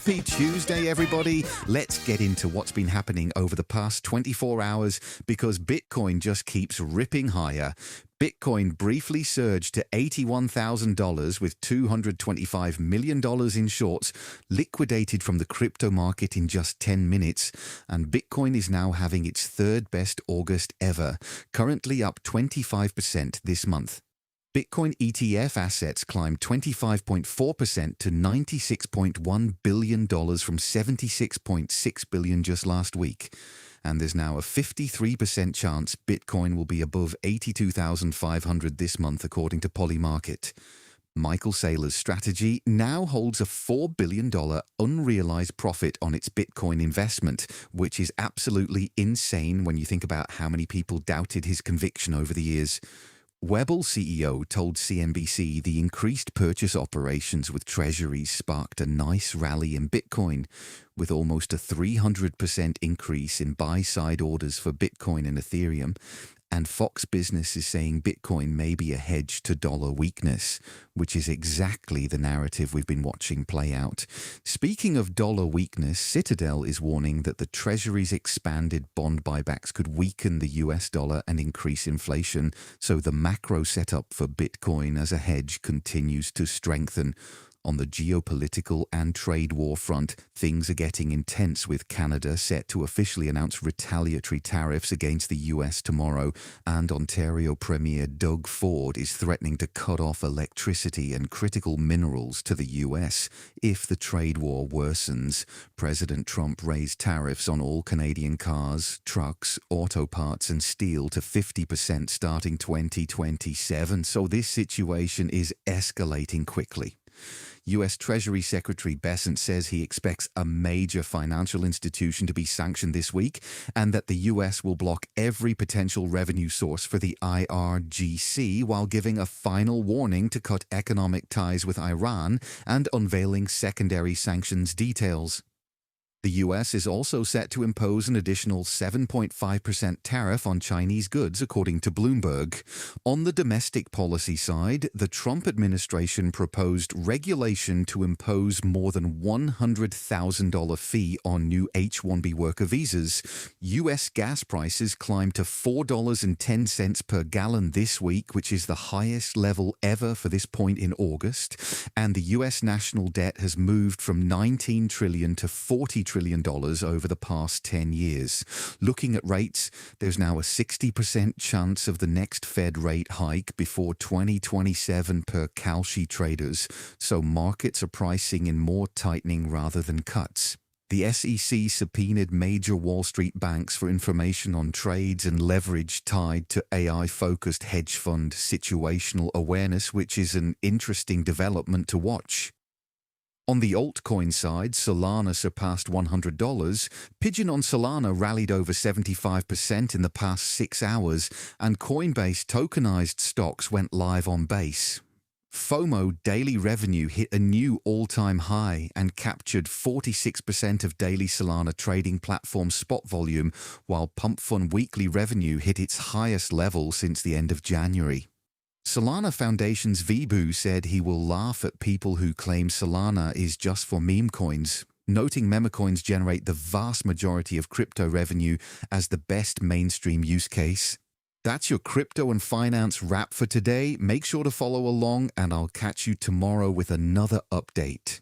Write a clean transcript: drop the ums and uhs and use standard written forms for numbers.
Happy Tuesday, everybody. Let's get into what's been happening over the past 24 hours because Bitcoin just keeps ripping higher. Bitcoin briefly surged to $81,000 with $225 million in shorts liquidated from the crypto market in just 10 minutes, and Bitcoin is now having its third best August ever, currently up 25% this month. Bitcoin ETF assets climbed 25.4% to $96.1 billion from $76.6 billion just last week. And there's now a 53% chance Bitcoin will be above 82,500 this month, according to Polymarket. Michael Saylor's strategy now holds a $4 billion unrealized profit on its Bitcoin investment, which is absolutely insane when you think about how many people doubted his conviction over the years. Webull CEO told CNBC the increased purchase operations with treasuries sparked a nice rally in Bitcoin, with almost a 300% increase in buy-side orders for Bitcoin and Ethereum. And Fox Business is saying Bitcoin may be a hedge to dollar weakness, which is exactly the narrative we've been watching play out. Speaking of dollar weakness, Citadel is warning that the Treasury's expanded bond buybacks could weaken the US dollar and increase inflation, so the macro setup for Bitcoin as a hedge continues to strengthen. On the geopolitical and trade war front, things are getting intense with Canada set to officially announce retaliatory tariffs against the US tomorrow, and Ontario Premier Doug Ford is threatening to cut off electricity and critical minerals to the US if the trade war worsens. President Trump raised tariffs on all Canadian cars, trucks, auto parts and steel to 50% starting 2027, so this situation is escalating quickly. U.S. Treasury Secretary Bessent says he expects a major financial institution to be sanctioned this week and that the U.S. will block every potential revenue source for the IRGC while giving a final warning to cut economic ties with Iran and unveiling secondary sanctions details. The U.S. is also set to impose an additional 7.5% tariff on Chinese goods, according to Bloomberg. On the domestic policy side, the Trump administration proposed regulation to impose more than $100,000 fee on new H-1B worker visas. U.S. gas prices climbed to $4.10 per gallon this week, which is the highest level ever for this point in August. And the U.S. national debt has moved from $19 trillion to $40 trillion over the past 10 years. Looking at rates, there's now a 60% chance of the next Fed rate hike before 2027 per Kalshi traders, so markets are pricing in more tightening rather than cuts. The SEC subpoenaed major Wall Street banks for information on trades and leverage tied to AI-focused hedge fund situational awareness, which is an interesting development to watch. On the altcoin side, Solana surpassed $100. Pigeon on Solana rallied over 75% in the past 6 hours, and Coinbase tokenized stocks went live on Base. FOMO daily revenue hit a new all-time high and captured 46% of daily Solana trading platform spot volume, while Pump Fund weekly revenue hit its highest level since the end of January. Solana Foundation's Webull said he will laugh at people who claim Solana is just for meme coins, noting meme coins generate the vast majority of crypto revenue as the best mainstream use case. That's your crypto and finance wrap for today. Make sure to follow along and I'll catch you tomorrow with another update.